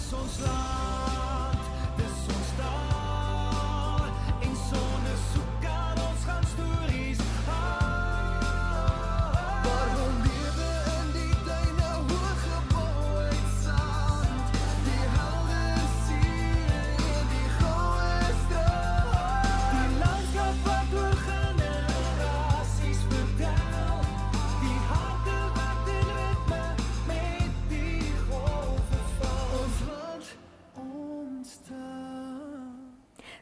Dis ons land, dis ons taal, en sonder soek aan ons gaan stories waar we lewe in die duine hoog gebou uit sand, die helder see en die goue straat, die landskap wat oor generasies vertel, die harte wat in ritme met die golwe val, ons land, ons taal.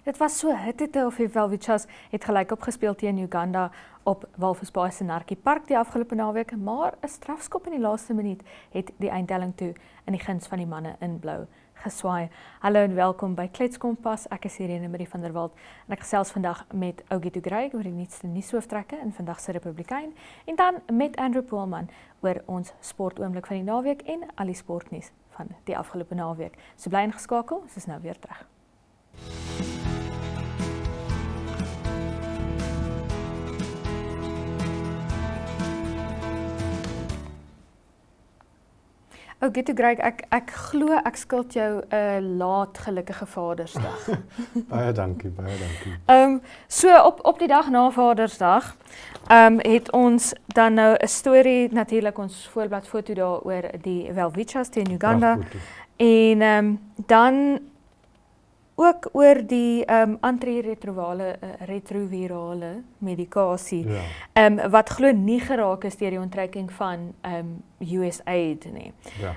Dit was so hitte of die Welwichas het gelyk opgespeel teen Uganda op Walvisbaai se Narkie Park die afgelope naweek, maar 'n strafskop in die laaste minuut het die eindtelling toe in die guns van die manne in blou geswaai. Hallo en welkom by Kletskompas. Ek is Irene Marie van der Walt en ek gesels vandag met Ougito Greig oor die nuutste nuushooftrekke in vandag se Republikein en dan met Andrew Poelman oor ons sportoomblik van die naweek en al die sportnuus van die afgelope naweek. So bly ingeskakel, ons is nou weer terug. Ougito Greig, ek glo ek skuld jou 'n laat gelukkige Vadersdag. Baie dankie, baie dankie. So op die dag na Vadersdag het ons dan nou 'n storie, natuurlik ons voorblad foto daar oor die Welwichas teen Uganda en dan ook oor die antiretrovirale medikasie wat glo nie geraak is deur die onttrekking van USAID nie. Ja.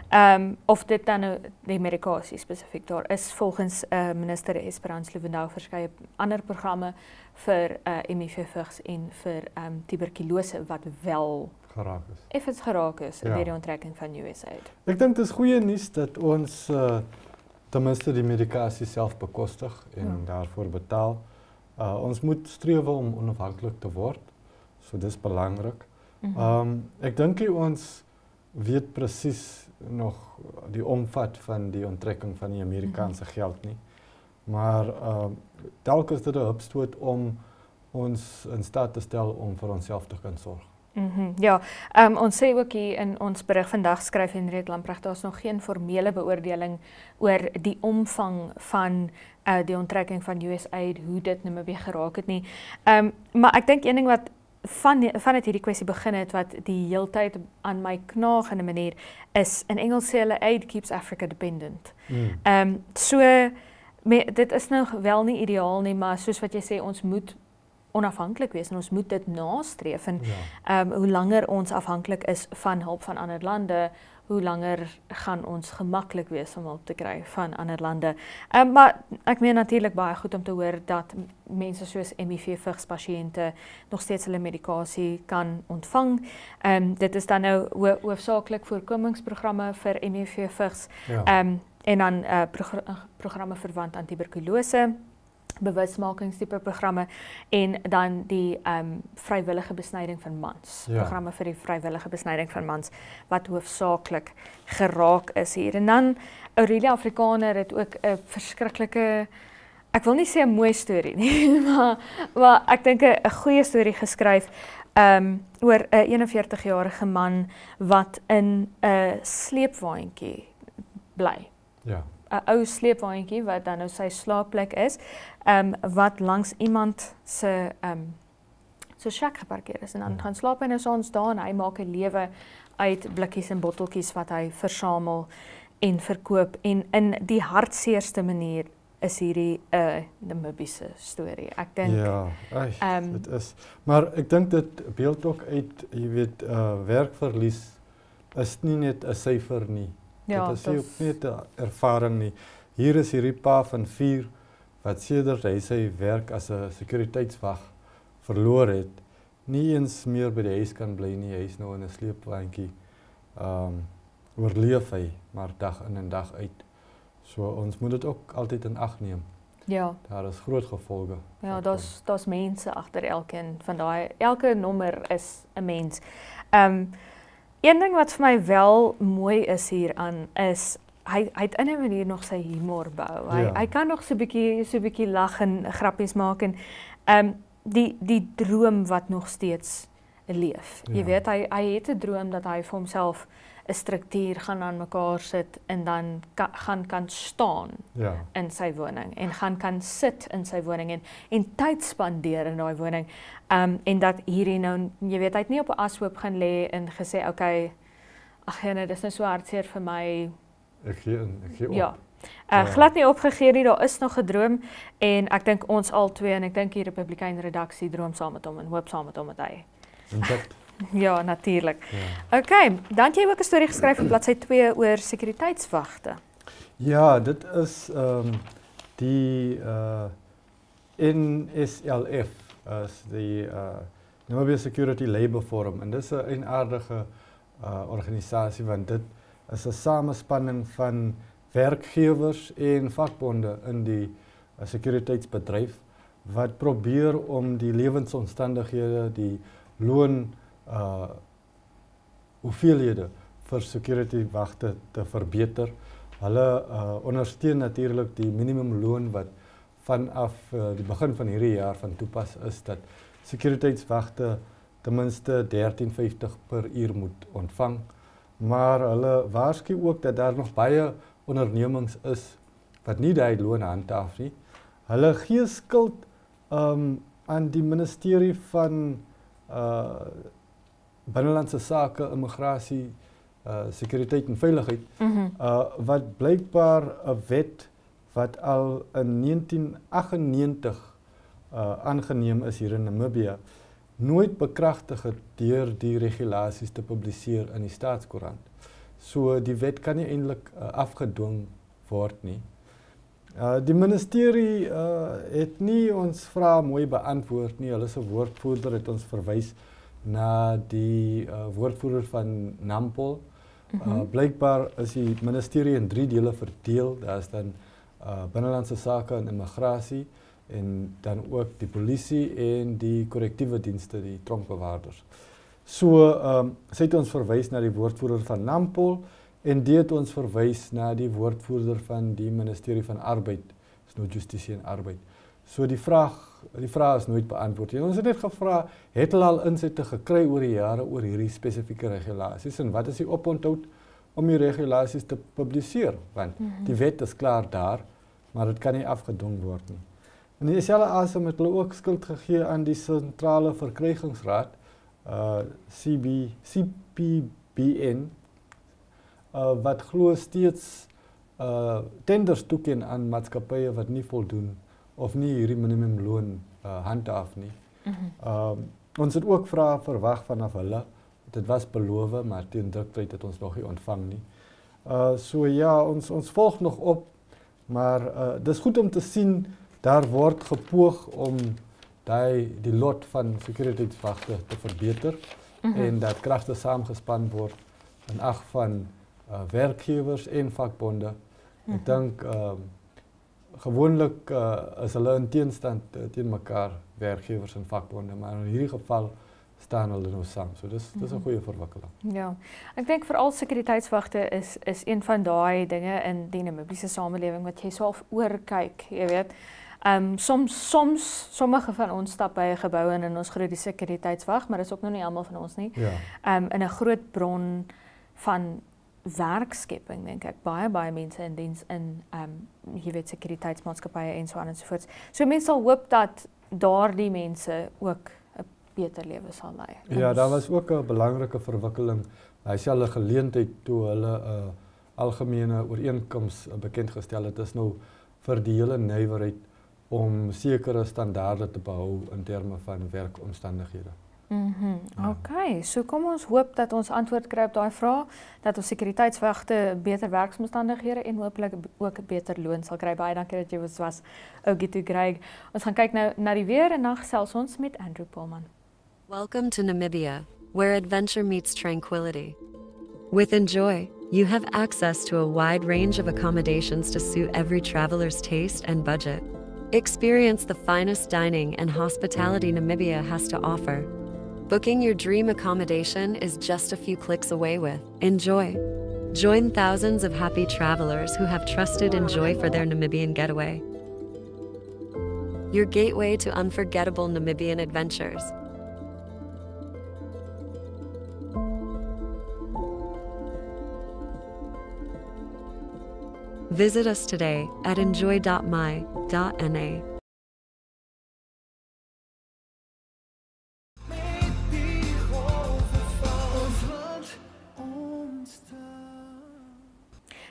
Of dit dan nou die medikasie spesifiek daar is volgens minister Esperance Lewandowski verskeie ander programme vir HIV-vigs en vir tuberkulose wat wel Geraak is. effens geraak is deur die onttrekking van USAID. Ek dink dit is goeie nuus dat ons ten minste die medikasie self bekostig en daarvoor betaal. Ons moet streef om onafhanklik te word, so dis belangrik. Ek dink ons weet presies nog die omvat van die onttrekking van die Amerikaanse geld nie, maar telkens dit 'n hupstoot om ons in staat te stel om vir onsself te kan sorg. Ja, ons sê ook hier in ons berig vandag skryf Henriette Lamprecht, daar is nog geen formele beoordeling oor die omvang van die onttrekking van USAID, hoe dit nou weer geraak het nie. Maar ek dink een ding wat van het hierdie kwessie begin het, wat die heeltyd aan my knaag in 'n manier, is in Engels sê hulle aid keeps Africa dependent. So, dit is nou wel nie ideaal nie, maar soos wat jy sê, ons moet onafhanklik wees en ons moet dit nastreef en hoe langer ons afhanklik is van hulp van ander lande, hoe langer gaan ons gemaklik wees om hulp te kry van ander lande. Maar ek meen natuurlik baie goed om te hoor dat mense soos HIV-vigs pasiënte nog steeds hulle medikasie kan ontvang. Dit is dan nou hoofsaaklik voorkomingsprogramme vir HIV-vigs en dan programme verwant aan tuberkulose, bewusmakingstipe programme en dan die vrywillige besnyding van mans. Programme vir die vrywillige besnyding van mans wat hoofsaaklik geraak is hier. En dan Aurelia Afrikaner het ook 'n verskriklike, ek wil nie sê 'n mooi storie nie, maar ek dink 'n goeie storie geskryf oor 'n 41-jarige man wat in 'n sleepwaandjie bly. Ja. 'n ou sleepwaandjie wat dan nou sy slaapplek is, wat langs iemand se so shack geparkeer is en dan gaan slaap hy nou soms daar en hy maak 'n lewe uit blikkies en botteltjies wat hy versamel en verkoop en in die hartseerste manier is hierdie Namibiese storie. Ek dink dit is, maar ek dink dit beeld ook uit, jy weet, werkverlies is nie net 'n syfer nie. Ja, dit is ook net 'n ervaring nie. Hier is hierdie pa van 4 wat sedert hy sy werk as 'n sekuriteitswag verloor het, nie eens meer by die huis kan bly nie. Hy is nou in 'n sleepwaandjie. Oorleef hy, maar dag in en dag uit. So ons moet dit ook altyd in ag neem. Ja. Daar is groot gevolge. Ja, daar's mense agter elkeen van daai. Elke nommer is 'n mens. Een ding wat vir my wel mooi is hieraan is hy het in 'n manier nog sy humor bou. Hy kan nog so 'n bietjie lag en grappies maak en die droom wat nog steeds leef. Jy weet, hy het 'n droom dat hy vir homself 'n struktuur gaan aan mekaar sit en dan gaan kan staan Ja. in sy woning en gaan kan sit in sy woning en tyd spandeer in daai woning. En dat hierdie nou, jy weet, hy het nie op 'n ashoop gaan lê en gesê, okay, ag nee, dis nou so hartseer vir my. Ek gee op. Ja. Glad nie opgegee nie, daar is nog gedroom en ek dink ons al twee en ek dink die Republikein redaksie droom saam met hom en hoop saam met hom dat hy. Ja, natuurlik. Ja. Okay, dan het jy ook 'n storie geskryf op bladsy 2 oor sekuriteitswagte. Ja, dit is die NSLF, is die Namibia Security Labour Forum en dis 'n eienaardige organisasie want dit is 'n samespanning van werkgewers en vakbonde in die sekuriteitsbedryf wat probeer om die lewensomstandighede, die loon hoeveelhede vir security-wagte te verbeter. Hulle ondersteun natuurlik die minimumloon wat vanaf die begin van hierdie jaar van toepas is dat sekuriteitswagte ten minste R13.50 per uur moet ontvang. Maar hulle waarsku ook dat daar nog baie ondernemings is wat nie daai loon handhaaf nie. Hulle gee skuld aan die ministerie van Binnelandse Sake, Immigrasie, Sekuriteit en Veiligheid, wat blykbaar 'n wet wat al in 1998 aangeneem is hier in Namibië, nooit bekragtig het deur die regulasies te publiseer in die staatskoerant. So die wet kan nie eintlik afgedwing word nie. Die ministerie het nie ons vrae mooi beantwoord nie. Hulle se woordvoerder het ons verwys na die woordvoerder van NAMPOL. Blykbaar is die ministerie in 3 dele verdeel. Daar is dan Binnelandse Sake en Immigrasie en dan ook die polisie en die korrektiewe dienste, die tronkbewaarders. So sy het ons verwys na die woordvoerder van NAMPOL en die het ons verwys na die woordvoerder van die ministerie van Arbeid, is nou Justisie en Arbeid. So die vraag is nooit beantwoord. En ons het net gevra, het hulle al insette gekry oor die jare oor hierdie spesifieke regulasies en wat is die oponthoud om die regulasies te publiseer? Want die wet is klaar daar, maar dit kan nie afgedwing word nie. In dieselfde asem het hulle ook skuld gegee aan die Sentrale Verkrygingsraad, CPBN, wat glo steeds tenders toeken aan maatskappye wat nie voldoen of nie hierdie minimumloon handhaaf nie. Ons het ook vrae verwag vanaf hulle. Dit was beloof, maar teen druktyd het ons nog nie ontvang nie. So ja, ons volg nog op, maar dis goed om te sien daar word gepoog om die lot van sekuriteitswagte te verbeter en dat kragte saamgespan word in ag van werkgewers en vakbonde. Ek dink gewoonlik is hulle in teenstand teen mekaar, werkgewers en vakbonde, maar in hierdie geval staan hulle nou saam. So dis 'n goeie verwikkeling. Ja. Ek dink veral sekuriteitswagte is een van daai dinge in die Namibiese samelewing wat jy self oorkyk, jy weet. Sommige van ons stap by 'n gebou en ons groet die sekuriteitswag, maar dis ook nog nie almal van ons nie. Ja. In 'n groot bron van werkskepping, dink ek. Baie mense in diens in jy weet sekuriteitsmaatskappye en so aan en so voort. So mense sal hoop dat daardie mense ook 'n beter lewe sal lei. Ja, daar was ook 'n belangrike verwikkeling. Hy sê hulle geleentheid toe hulle algemene ooreenkoms bekend gestel het, is nou vir die hele nywerheid om sekere standaarde te behou in terme van werkomstandighede. Okay, so kom ons hoop dat ons antwoord kry op daai vraag, dat ons sekuriteitswagte beter werksomstandighede en hopelik ook 'n beter loon sal kry. Baie dankie dat jy was, Ogitu Greg. Ons gaan kyk nou na die weer en dan gesels ons met Andrew Pullman. Welcome to Namibia, where adventure meets tranquility. With Enjoy, you have access to a wide range of accommodations to suit every traveler's taste and budget. Experience the finest dining and hospitality Namibia has to offer. Booking your dream accommodation is just a few clicks away with Enjoy. Join thousands of happy travelers who have trusted Enjoy for their Namibian getaway. Your gateway to unforgettable Namibian adventures. Visit us today at enjoy.my.na. Met die golwe van ons land ontstaan.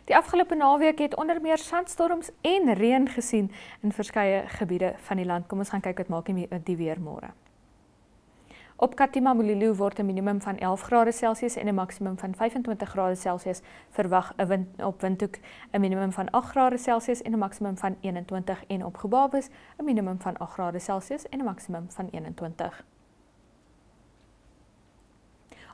Die afgelope naweek het onder meer sandstorms en reën gesien in verskeie gebiede van die land. Kom ons gaan kyk wat maak die weer môre. Op Katima Mulilo word 'n minimum van 11 grade Celsius en 'n maksimum van 25 grade Celsius verwag. Op Windhoek 'n minimum van 8 grade Celsius en 'n maksimum van 21 en op Gebabes 'n minimum van 8 grade Celsius en 'n maksimum van 21.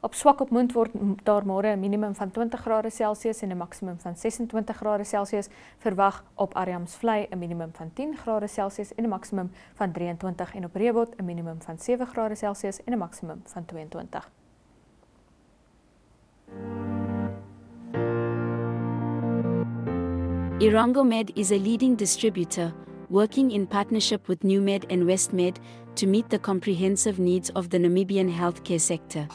Op Swakopmund word daar môre 'n minimum van 20 grade Celsius en 'n maksimum van 26 grade Celsius verwag. Op Ariamsvlei 'n minimum van 10 grade Celsius en 'n maksimum van 23 en op Reebot 'n minimum van 7 grade Celsius en 'n maksimum van 22. Irango Med is a leading distributor, working in partnership with NewMed and WestMed to meet the comprehensive needs of the Namibian healthcare sector.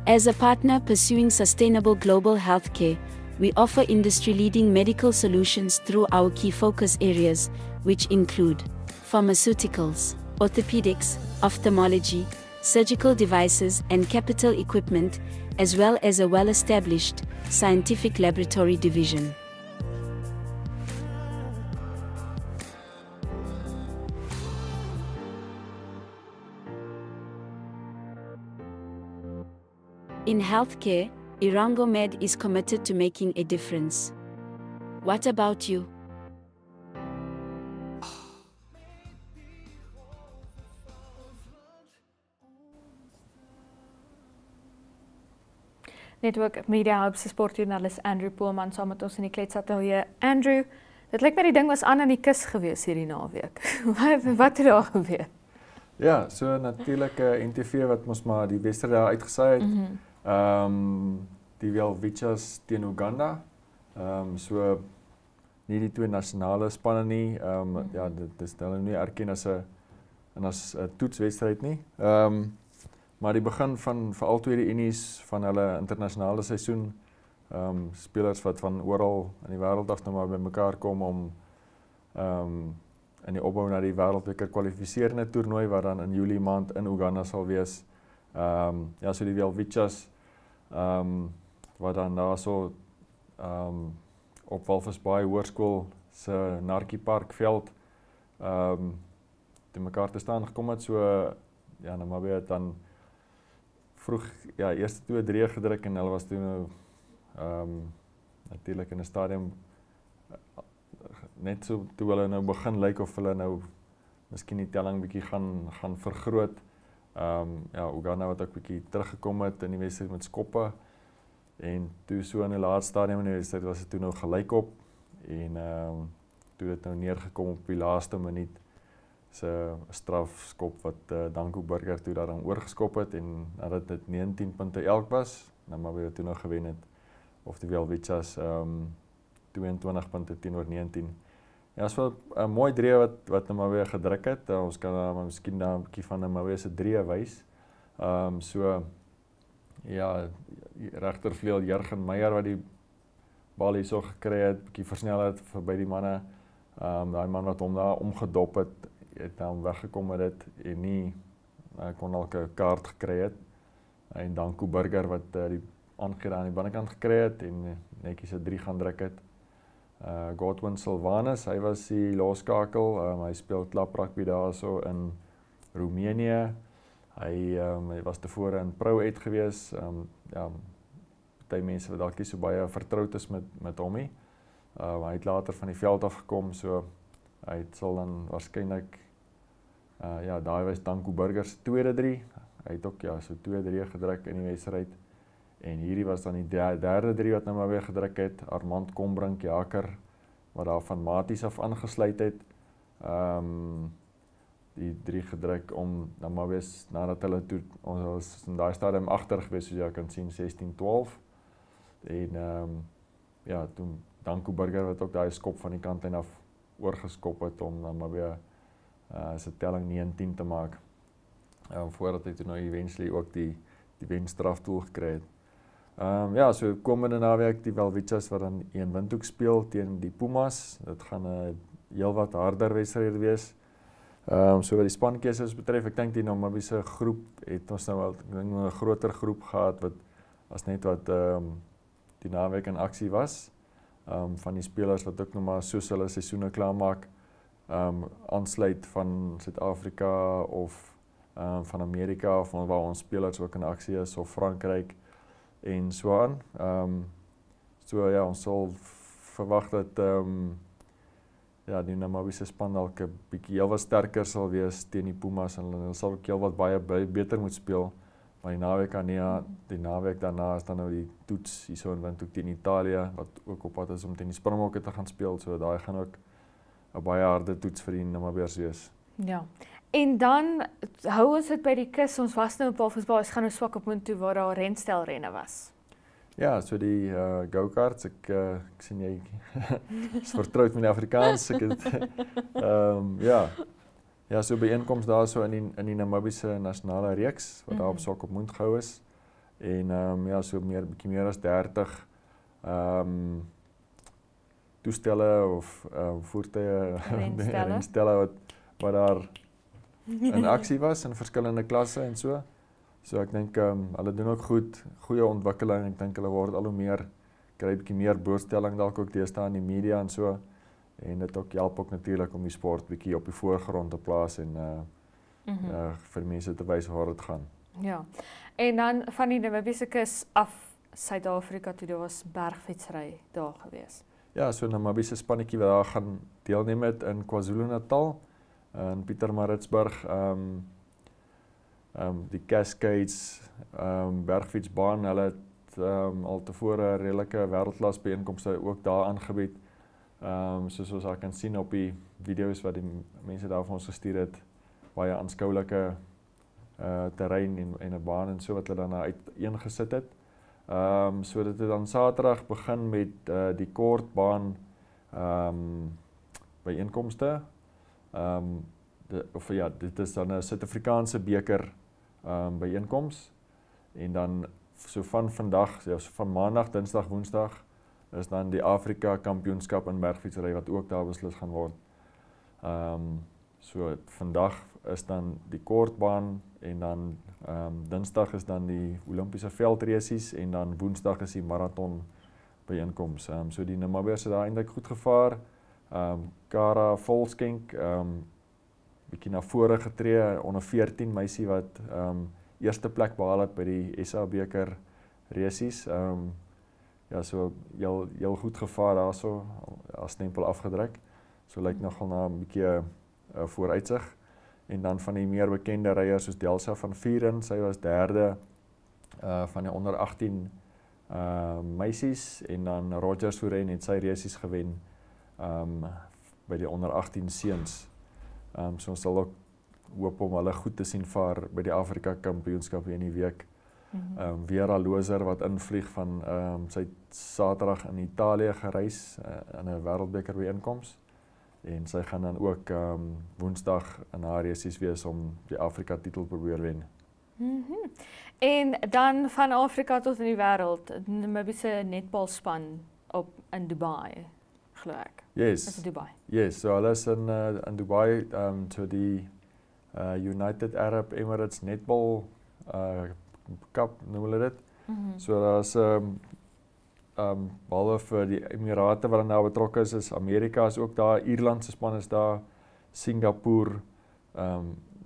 As a partner pursuing sustainable global healthcare, we offer industry-leading medical solutions through our key focus areas, which include pharmaceuticals, orthopedics, ophthalmology, surgical devices and capital equipment, as well as a well-established scientific laboratory division. In healthcare, Irango Med is committed to making a difference. What about you? Net ook Media Hub se sportjoernalis Andrew Poelman saam met ons in die kletsatelier. Andrew, dit lyk my die ding was aan die kus gewees hierdie naweek. Wat het daar gebeur? Ja, so natuurlik NTV wat ons maar die wedstryd daar uitgesaai het. Die Welwichas teen Uganda. So nie die twee nasionale spanne nie. Ja, dit is hulle nie erken as 'n toetswedstryd nie. Maar die begin van veral tweede unies van hulle internasionale seisoen. Spelers wat van oral in die wêreld af nou maar bymekaar kom om in die opbou na die wêreldbeker kwalifiserende toernooi wat dan in Julie maand in Uganda sal wees. Ja, so die Welwichas wat dan daarso op Walvisbaai Hoërskool se Narkie Park veld te mekaar te staan gekom het. So ja, nou maar weer dan vroeg ja, eerste 2-3 gedruk en hulle was toe nou natuurlik in 'n stadium net so toe hulle nou begin lyk of hulle nou miskien die telling bietjie gaan vergroot. Ja, Uganda wat ook bietjie teruggekom het in die wedstryd met skoppe en toe so in die laaste stadium in die wedstryd was dit toe nou gelyk op en toe dit nou neergekom op die laaste minuut se strafskop wat Danko Burger toe daarin oorgeskop het en nadat dit 19 punte elk was, nou maar weer toe nou gewen het of die Welwichas 22 punte teenoor 19. Ja, so 'n mooi drie wat nou maar weer gedruk het. Ons kan miskien daar 'n bietjie van nou maar weer se drie wys. So ja, regtervleuel Jurgen Meyer wat die bal hierso gekry het, bietjie versnel het verby die manne. Daai man wat hom daar omgedop het hom weggekom met dit en nie kon dalk 'n kaart gekry het. En Danko Burger wat die aangekeer aan die binnekant gekry het en netjies 'n 3 gaan druk het. Godwin Silvanus, hy was die laaskakel. Hy speel klap rugby daarso in Roemenië. Hy was tevore in Pro uit gewees. Ja, baie mense wat dalk nie so baie vertroud is met hom nie. Hy het later van die veld af gekom, so hy sal dan waarskynlik ja, daai was Danko Burger se tweede 3. Hy het ook ja, so 2-3 gedruk in die wedstryd. En hierdie was dan die derde 3 wat nou maar weer gedruk het. Armand Kombrink Jaker wat daar van Maties af aangesluit het. Die 3 gedruk om dan maar weer nadat hulle toe ons was in daai stadium agter gewees soos jy kan sien 16-12. En ja, toe Danko Burger wat ook daai skop van die kant en af oorgeskop het om dan maar weer sy telling 19 te maak. Voordat hy toe nou eventually ook die wenstrafdoel gekry het. Ja, so komende naweek die Welwichas wat dan in Windhoek speel teen die Pumas. Dit gaan 'n heelwat harder wedstryd wees. So wat die spankeuses betref, ek dink die Namibiese groep het ons nou al 'n groter groep gehad wat as net wat die naweek in aksie was. Van die spelers wat ook nog maar soos hulle seisoene klaarmaak, aansluit van Suid-Afrika of van Amerika of waar ons spelers ook in aksie is of Frankryk en so aan. So ja, ons sal verwag dat ja, die Namibiese span dalk 'n bietjie heel wat sterker sal wees teen die Pumas en hulle sal ook heel wat baie beter moet speel. Maar die naweek daarna is dan nou die toets hierso in Windhoek teen Italië wat ook op pad is om teen die Springbokke te gaan speel. So daai gaan ook 'n baie harde toets vir die Namibiërs wees. Ja. En dan hou ons dit by die kus. Ons was nou op Walvisbaai, ons gaan nou Swakopmund toe waar daar renstelrenne was. Ja, so die go-karts, ek sien jy is vertroud met die Afrikaans. Ek het ja, so byeenkoms daar so in die Namibiese nasionale reeks wat daar op Swakopmund gehou is. En ja, so bietjie meer as 30 toestelle of voertuie renstelle wat daar in aksie was in verskillende klasse en so. So ek dink hulle doen ook goeie ontwikkeling. Ek dink hulle word al hoe meer kry bietjie meer blootstelling dalk ook deesdae in die media en so. En dit ook help ook natuurlik om die sport bietjie op die voorgrond te plaas en vir mense te wys waar dit gaan. Ja. En dan van die Namibiese kus af Suid-Afrika toe, daar was bergfietsry daar gewees. Ja, so 'n Namibiese spannetjie wat daar gaan deelneem het in KwaZulu-Natal in Pietermaritzburg. Die Cascades bergfietsbaan, hulle het al tevore redelike wêreldklas byeenkomste ook daar aangebied. Soos ons kan sien op die video's wat die mense daar vir ons gestuur het, baie aanskoulike terrein en 'n baan en so wat hulle dan uiteengesit het. So dit het dan Saterdag begin met die kortbaan byeenkomste. Dit is dan 'n Suid-Afrikaanse beker byeenkoms en dan so van vandag, so van Maandag, Dinsdag, Woensdag is dan die Afrika Kampioenskap in bergfietsry wat ook daar beslis gaan word. So vandag is dan die kortbaan en dan Dinsdag is dan die Olimpiese veldresies en dan Woensdag is die marathon byeenkoms. So die Namibiërs het daar eintlik goed gevaar. Kara Volskenk bietjie na vore getree, onder 14 meisie wat eerste plek behaal het by die SA beker resies. Ja, so heel goed gevaar daarso, as stempel afgedruk. So lyk nogal na 'n bietjie vooruitsig. En dan van die meer bekende ryers soos Delsa van Vuren, sy was derde van die onder 18 meisies en dan Roger Soren het sy resies gewen by die onder 18 seuns. So ons sal ook hoop om hulle goed te sien vaar by die Afrika Kampioenskap in die week. Vera Loser wat invlieg van sy het Saterdag in Italië gereis in 'n wêreldbeker byeenkoms en sy gaan dan ook Woensdag in haar resies wees om die Afrika titel probeer wen. En dan van Afrika tot in die wêreld, die Namibiese netbalspan in Dubai, glo ek. Yes. Is dit Dubai? Yes, so hulle is in Dubai to die United Arab Emirates Netball Cup noem hulle dit. So daar's behalwe vir die Emirate wat nou betrokke is Amerika is ook daar, Ierland se span is daar, Singapore,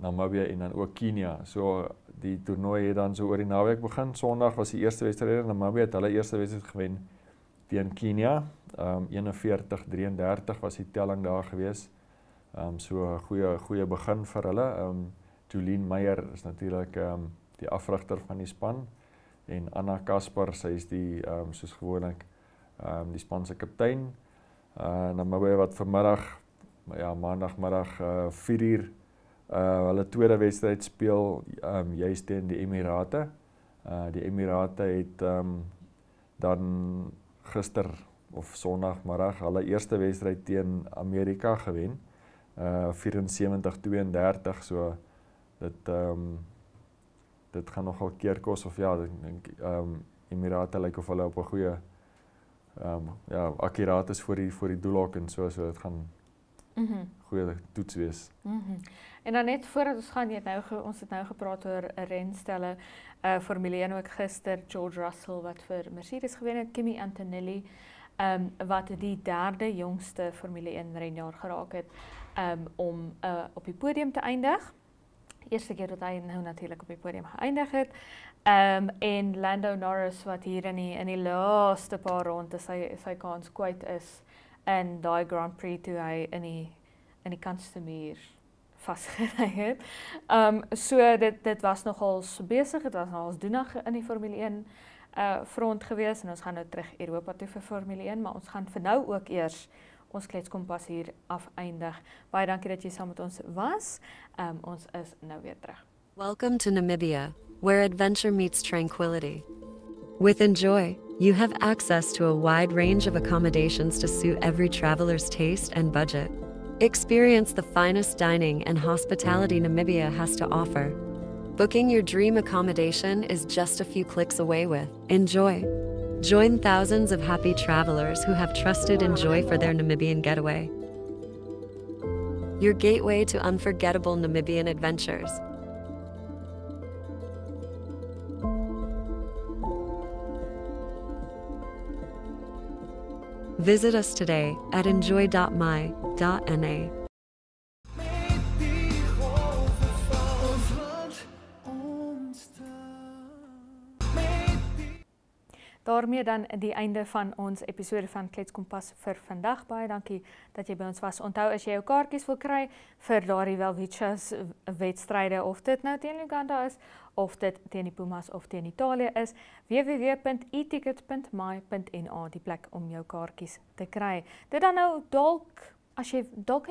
Namibië en dan ook Kenia. So die toernooi het dan so oor die naweek begin. Sondag was die eerste wedstryd en Namibië het hulle eerste wedstryd gewen teen Kenia. 41-33 was die telling daar gewees. So 'n goeie begin vir hulle. Jolien Meyer is natuurlik die afrigter van die span en Anna Kasper, sy is die soos gewoonlik die span se kaptein. Namibië wat vanmiddag maandagmiddag 4:00 hulle tweede wedstryd speel juis teen die Emirate. Die Emirate het dan gister of Sondagmiddag hulle eerste wedstryd teen Amerika gewen. 74-32, so dit gaan nogal keer kos of ja, ek dink Emirate lyk of hulle op 'n goeie ja, akkuraat is vir die doelhok en so dit gaan goeie toets wees. En dan net voordat ons gaan, ons het nou gepraat oor 'n renstelle, Formule 1 ook gister, George Russell wat vir Mercedes gewen het, Kimi Antonelli wat die derde jongste Formule 1 renjaer geraak het om op die podium te eindig. Eerste keer dat hy nou natuurlik op die podium geëindig het. En Lando Norris wat hier in die laaste paar rondes sy kans kwyt is in daai Grand Prix toe hy in die kantste muur vasgery het. So dit was nogal besig, dit was nogal doenig in die Formule 1 front gewees en ons gaan nou terug Europa toe vir Formule 1, maar ons gaan vir nou ook eers ons kletskompas hier afeindig. Baie dankie dat jy saam met ons was. Ons is nou weer terug. Welcome to Namibia, where adventure meets tranquility. With Enjoy, you have access to a wide range of accommodations to suit every traveler's taste and budget. Experience the finest dining and hospitality Namibia has to offer. Booking your dream accommodation is just a few clicks away with Enjoy. Join thousands of happy travelers who have trusted Enjoy for their Namibian getaway. Your gateway to unforgettable Namibian adventures. Visit us today at enjoy.my.na. Met die golven van ons land ontstaan. Met die Daarmee dan die einde van ons episode van Kletskompas vir vandag. Baie dankie dat jy by ons was. Onthou as jy jou kaartjies wil kry vir daardie Welwitschas wedstryde, of dit nou teen Uganda is, of dit teen die Pumas of teen Italië is, www.eticket.my.na die plek om jou kaartjies te kry. Dit dan nou dalk kan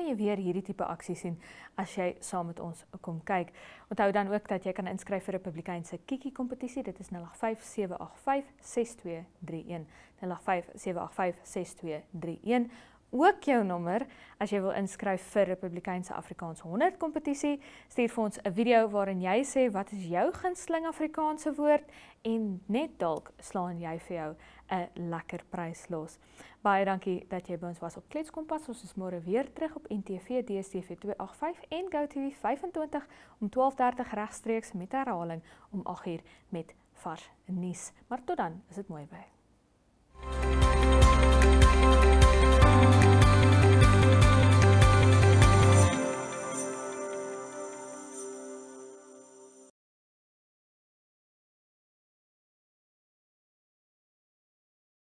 jy weer hierdie tipe aksie sien as jy saam met ons kom kyk. Onthou dan ook dat jy kan inskryf vir 'n Republikeinse Kiki kompetisie. Dit is 0857856231. 0857856231. Ook jou nommer as jy wil inskryf vir Republikeinse Afrikaans 100 kompetisie. Stuur vir ons 'n video waarin jy sê wat is jou gunsteling Afrikaanse woord en net dalk slaan jy vir jou 'n lekker prys los. Baie dankie dat jy by ons was op Kletskompas. Ons is môre weer terug op NTV DStv 285 en GoTV 25 om 12:30 regstreeks met herhaling om 8:00 met vars nuus. Maar tot dan, is dit mooi by.